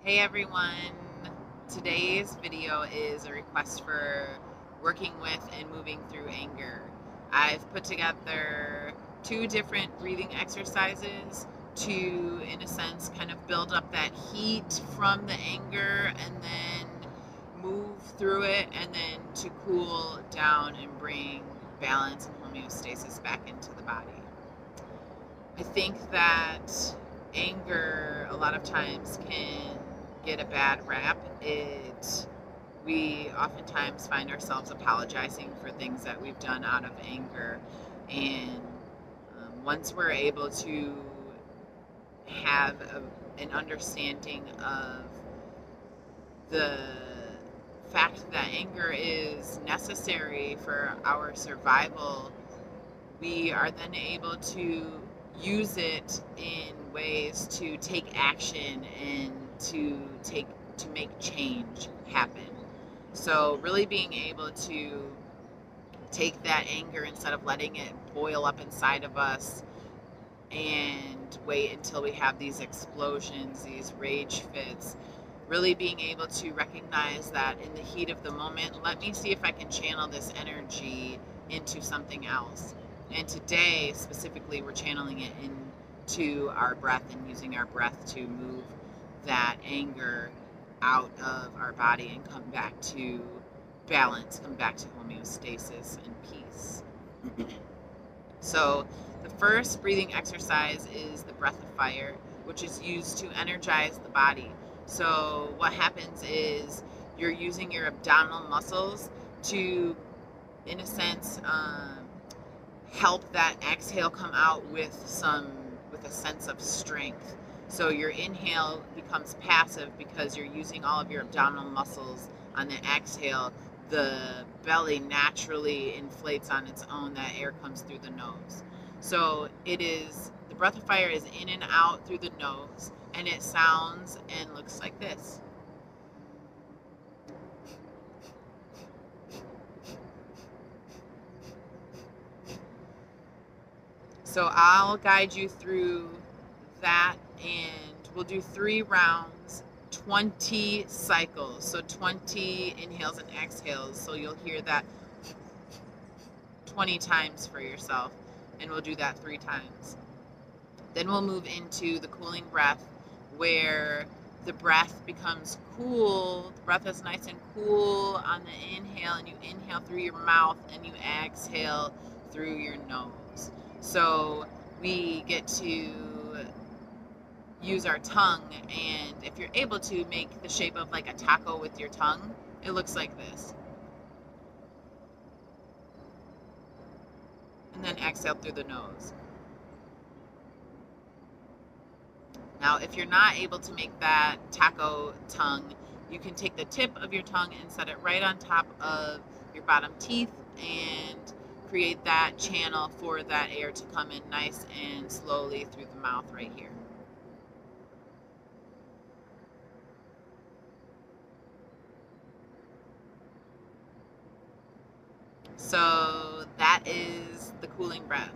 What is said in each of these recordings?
Hey everyone, today's video is a request for working with and moving through anger. I've put together two different breathing exercises to, in a sense, kind of build up that heat from the anger and then move through it and then to cool down and bring balance and homeostasis back into the body. I think that anger a lot of times can get a bad rap. We oftentimes find ourselves apologizing for things that we've done out of anger, and once we're able to have an understanding of the fact that anger is necessary for our survival, we are then able to use it in ways to take action and to make change happen. So really being able to take that anger, instead of letting it boil up inside of us and wait until we have these explosions, these rage fits, really being able to recognize that in the heat of the moment, let me see if I can channel this energy into something else. And today, specifically, we're channeling it into our breath and using our breath to move that anger out of our body and come back to balance, come back to homeostasis and peace. So the first breathing exercise is the breath of fire, which is used to energize the body. So what happens is you're using your abdominal muscles to, in a sense, help that exhale come out with a sense of strength. So your inhale becomes passive because you're using all of your abdominal muscles. On the exhale, the belly naturally inflates on its own. That air comes through the nose. So the breath of fire is in and out through the nose, and it sounds and looks like this. So I'll guide you through that, and we'll do 3 rounds, 20 cycles. So 20 inhales and exhales. So you'll hear that 20 times for yourself, and we'll do that 3 times. Then we'll move into the cooling breath, where the breath becomes cool. The breath is nice and cool on the inhale, and you inhale through your mouth and you exhale through your nose. So we get to use our tongue, and if you're able to, make the shape of like a taco with your tongue. It looks like this. And then exhale through the nose. Now, if you're not able to make that taco tongue, you can take the tip of your tongue and set it right on top of your bottom teeth and create that channel for that air to come in nice and slowly through the mouth right here. So that is the cooling breath.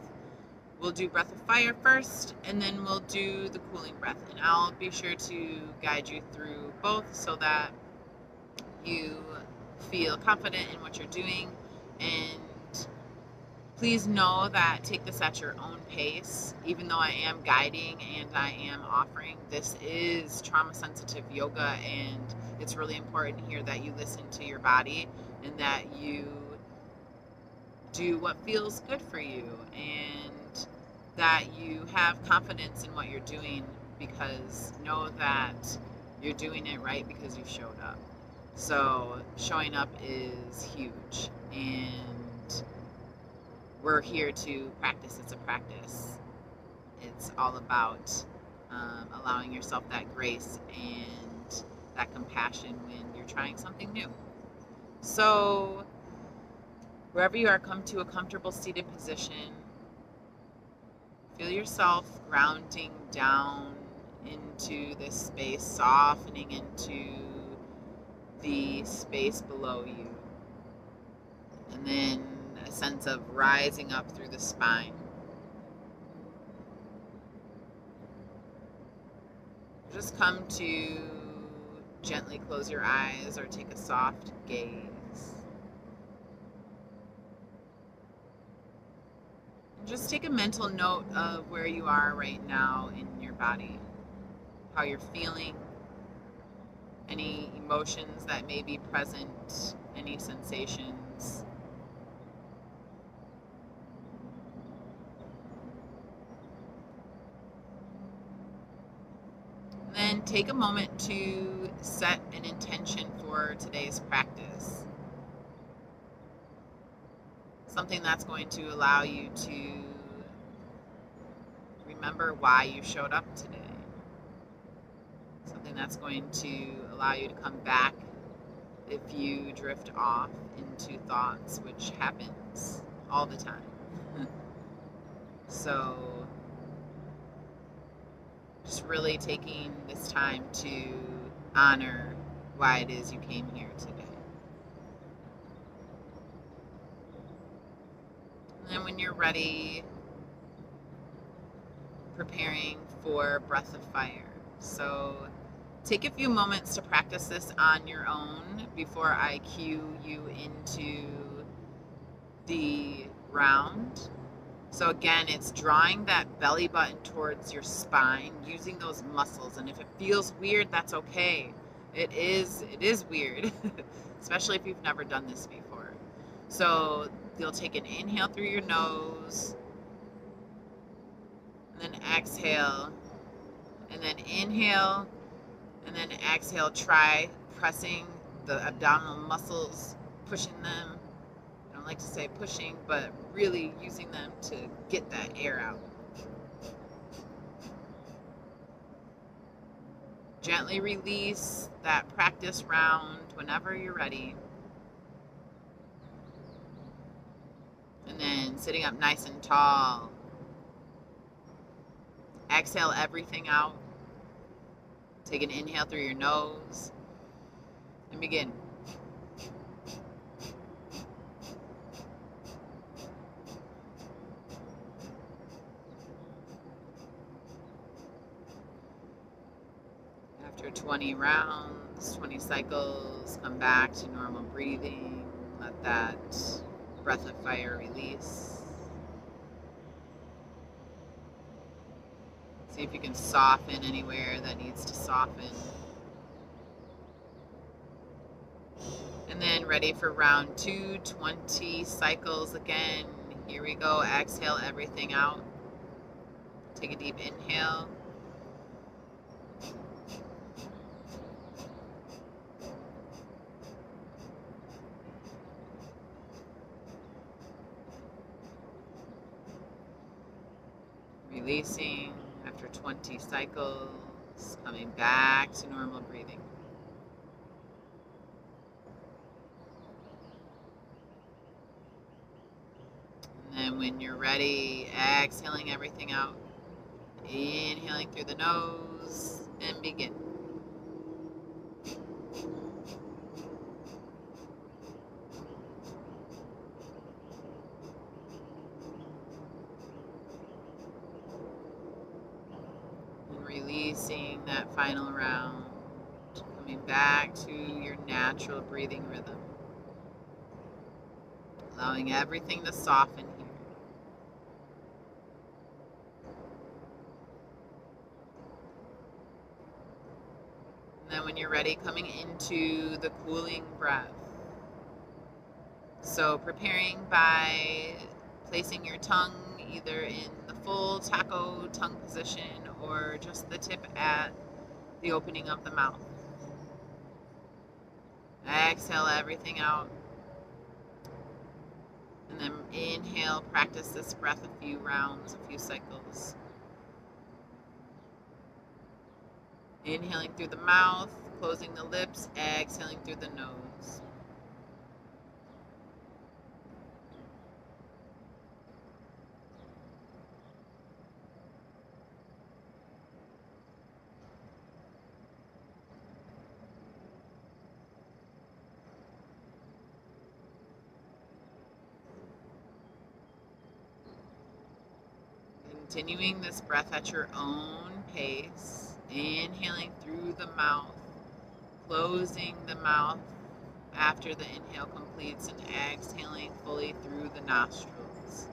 We'll do breath of fire first, and then we'll do the cooling breath. And I'll be sure to guide you through both so that you feel confident in what you're doing. And please know that take this at your own pace. Even though I am guiding and I am offering, this is trauma-sensitive yoga, and it's really important here that you listen to your body and that you do what feels good for you, and that you have confidence in what you're doing, because know that you're doing it right because you showed up. So showing up is huge, and we're here to practice. It's a practice. It's all about allowing yourself that grace and that compassion when you're trying something new. So wherever you are, come to a comfortable seated position. Feel yourself grounding down into this space, softening into the space below you. And then a sense of rising up through the spine. Just come to gently close your eyes or take a soft gaze. Just take a mental note of where you are right now in your body, how you're feeling, any emotions that may be present, any sensations. And then take a moment to set an intention for today's practice. Something that's going to allow you to remember why you showed up today. Something that's going to allow you to come back if you drift off into thoughts, which happens all the time. So just really taking this time to honor why it is you came here today. And then when you're ready, preparing for breath of fire. So take a few moments to practice this on your own before I cue you into the round. So again, it's drawing that belly button towards your spine, using those muscles. And if it feels weird, that's okay. It is weird, especially if you've never done this before. So you'll take an inhale through your nose, and then exhale, and then inhale, and then exhale. Try pressing the abdominal muscles, pushing them. I don't like to say pushing, but really using them to get that air out. Gently release that practice round whenever you're ready. And then sitting up nice and tall. Exhale everything out. Take an inhale through your nose and begin. After 20 rounds, 20 cycles, come back to normal breathing. Let that breath of fire release. See if you can soften anywhere that needs to soften. And then ready for round 2, 20 cycles again. Here we go. Exhale everything out. Take a deep inhale. Releasing after 20 cycles, coming back to normal breathing. And then when you're ready, exhaling everything out, inhaling through the nose, and begin. Releasing that final round, coming back to your natural breathing rhythm, allowing everything to soften here. And then when you're ready, coming into the cooling breath. So preparing by placing your tongue either in the full taco tongue position or just the tip at the opening of the mouth. Exhale everything out. And then inhale, practice this breath a few rounds, a few cycles. Inhaling through the mouth, closing the lips, exhaling through the nose. Continuing this breath at your own pace, inhaling through the mouth, closing the mouth after the inhale completes and exhaling fully through the nostrils.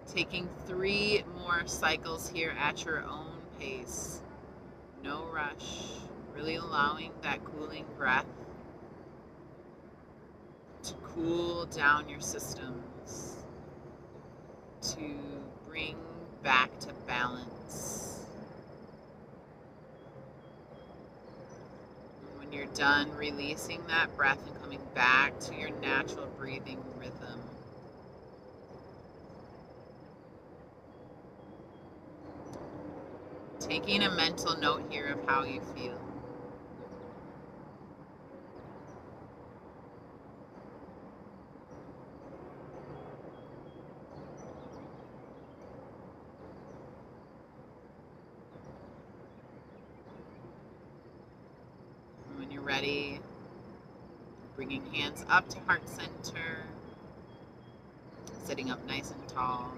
Taking 3 more cycles here at your own pace. No rush. Really allowing that cooling breath to cool down your systems, to bring back to balance. And when you're done releasing that breath and coming back to your natural breathing rhythm, taking a mental note here of how you feel. And when you're ready, bringing hands up to heart center, sitting up nice and tall.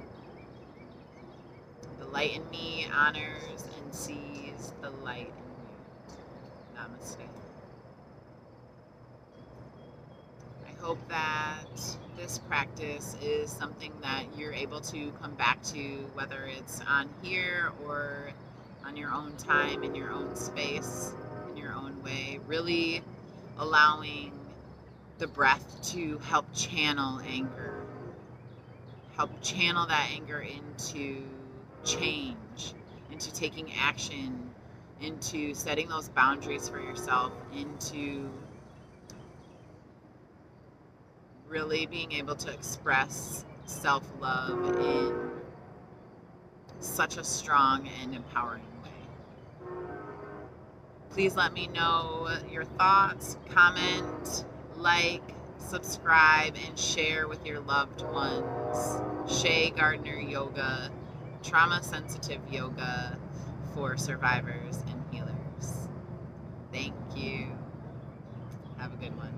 The light in me honors and sees the light in you. Namaste. I hope that this practice is something that you're able to come back to, whether it's on here or on your own time, in your own space, in your own way. Really allowing the breath to help channel anger. Help channel that anger into change, into taking action, into setting those boundaries for yourself, into really being able to express self-love in such a strong and empowering way. Please let me know your thoughts, comment, like, subscribe, and share with your loved ones. Shea, Gardner Yoga, trauma-sensitive yoga for survivors and healers. Thank you. Have a good one.